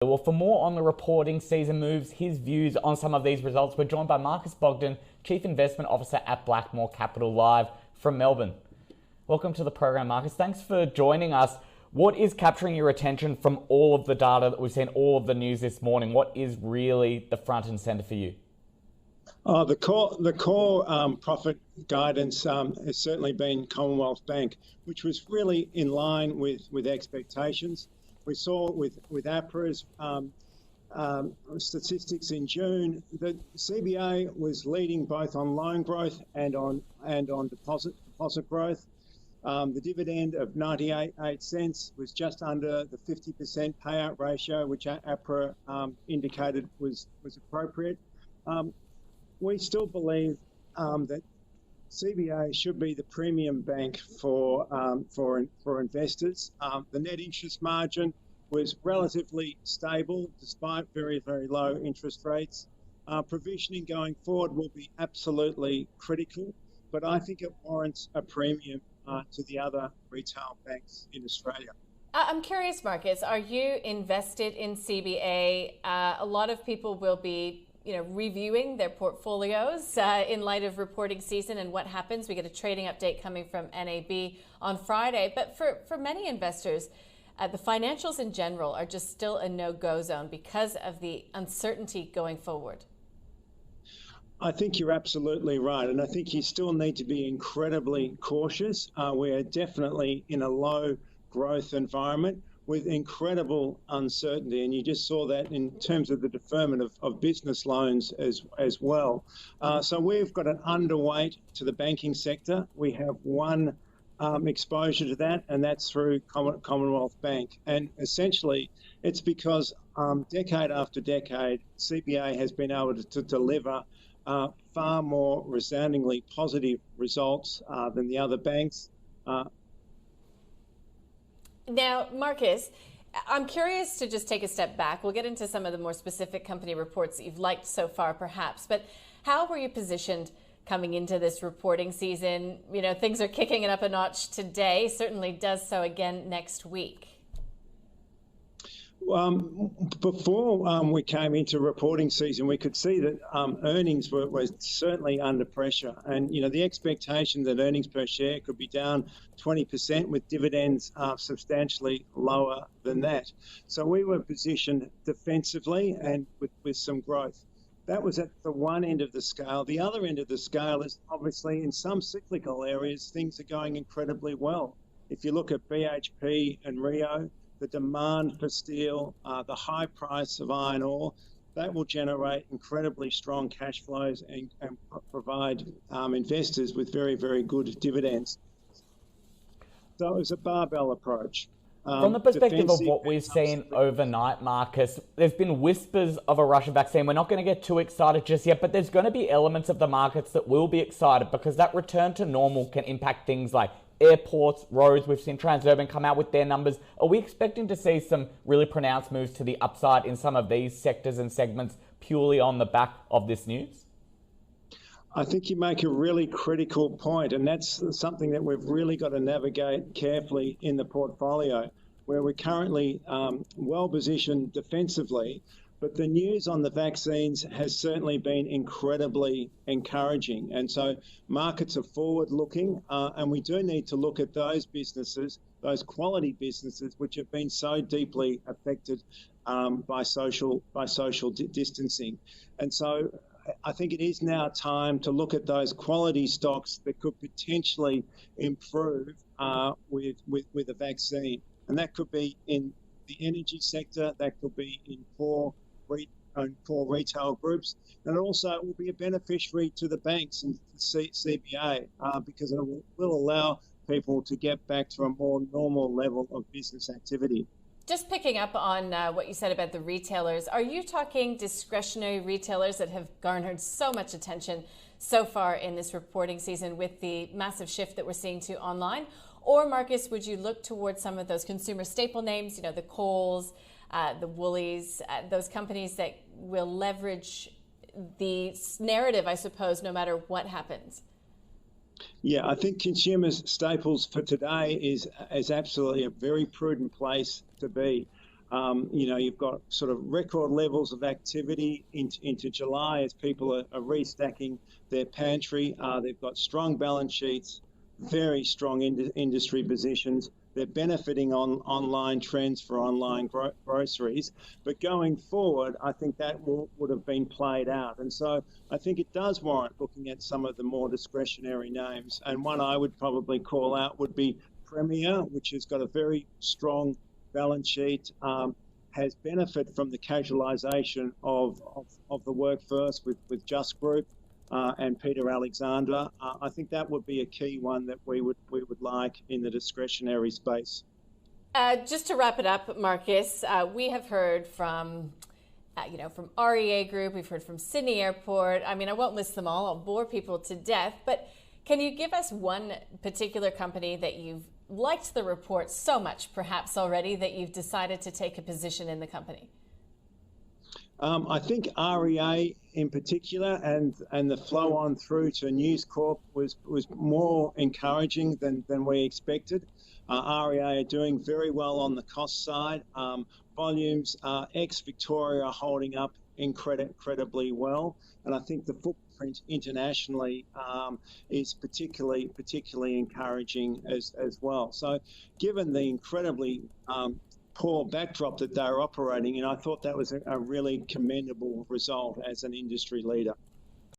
Well, for more on the reporting season moves, his views on some of these results, we're joined by Marcus Bogdan, Chief Investment Officer at Blackmore Capital, live from Melbourne. Welcome to the program, Marcus. Thanks for joining us. What is capturing your attention from all of the data that we've seen, all of the news this morning? What is really the front and centre for you? The core profit guidance has certainly been Commonwealth Bank, which was really in line with expectations. We saw with APRA's statistics in June that CBA was leading both on loan growth and on deposit growth. The dividend of 98 cents was just under the 50% payout ratio, which APRA indicated was appropriate. We still believe that CBA should be the premium bank for investors. The net interest margin was relatively stable despite very, very low interest rates. Provisioning going forward will be absolutely critical, but I think it warrants a premium to the other retail banks in Australia. I'm curious, Marcus, are you invested in CBA? A lot of people will be reviewing their portfolios in light of reporting season and what happens. We get a trading update coming from NAB on Friday. But for many investors, the financials in general are just still a no-go zone because of the uncertainty going forward. I think you're absolutely right. And I think you still need to be incredibly cautious. We're definitely in a low growth environment with incredible uncertainty. And you just saw that in terms of the deferment of business loans as well. So we've got an underweight to the banking sector. We have one exposure to that, and that's through Commonwealth Bank. And essentially, it's because decade after decade, CBA has been able to deliver far more resoundingly positive results than the other banks. Now, Marcus, I'm curious to just take a step back. We'll get into some of the more specific company reports that you've liked so far, perhaps. But how were you positioned coming into this reporting season? Things are kicking it up a notch today, certainly does so again next week. Before we came into reporting season, we could see that earnings were certainly under pressure. And, the expectation that earnings per share could be down 20% with dividends substantially lower than that. So we were positioned defensively and with some growth. That was at the one end of the scale. The other end of the scale is obviously in some cyclical areas, things are going incredibly well. If you look at BHP and Rio, the demand for steel, the high price of iron ore, that will generate incredibly strong cash flows and provide investors with very, very good dividends. So it was a barbell approach. From the perspective of what we've seen overnight, Marcus, there's been whispers of a Russian vaccine. We're not going to get too excited just yet, but there's going to be elements of the markets that will be excited because that return to normal can impact things like airports, roads. We've seen Transurban come out with their numbers. Are we expecting to see some really pronounced moves to the upside in some of these sectors and segments purely on the back of this news? I think you make a really critical point, and that's something that we've really got to navigate carefully in the portfolio, where we're currently well positioned defensively. But the news on the vaccines has certainly been incredibly encouraging. And so markets are forward-looking, and we do need to look at those businesses, those quality businesses, which have been so deeply affected by social distancing. And so I think it is now time to look at those quality stocks that could potentially improve with a vaccine. And that could be in the energy sector, that could be in core retail groups, and also it will be a beneficiary to the banks and CBA because it will allow people to get back to a more normal level of business activity. Just picking up on what you said about the retailers, are you talking discretionary retailers that have garnered so much attention so far in this reporting season with the massive shift that we're seeing to online? Or, Marcus, would you look towards some of those consumer staple names, the Coles, the Woolies, those companies that will leverage the narrative, I suppose, no matter what happens? Yeah, I think consumer staples for today is absolutely a very prudent place to be. You've got sort of record levels of activity into July as people are restacking their pantry. They've got strong balance sheets, very strong industry positions. They're benefiting on online trends for online groceries. But going forward, I think that would have been played out. And so I think it does warrant looking at some of the more discretionary names. And one I would probably call out would be Premier, which has got a very strong balance sheet, has benefited from the casualisation of the workforce with Just Group and Peter Alexander. I think that would be a key one that we would like in the discretionary space. Just to wrap it up, Marcus, we have heard from from REA Group, we've heard from Sydney Airport. I mean, I won't list them all, I'll bore people to death, but can you give us one particular company that you've liked the report so much, perhaps already, that you've decided to take a position in the company? I think REA in particular and the flow on through to News Corp was more encouraging than we expected. REA are doing very well on the cost side. Volumes ex-Victoria are holding up incredibly well. And I think the footprint internationally is particularly encouraging as well. So given the incredibly poor backdrop that they're operating in, I thought that was a really commendable result as an industry leader.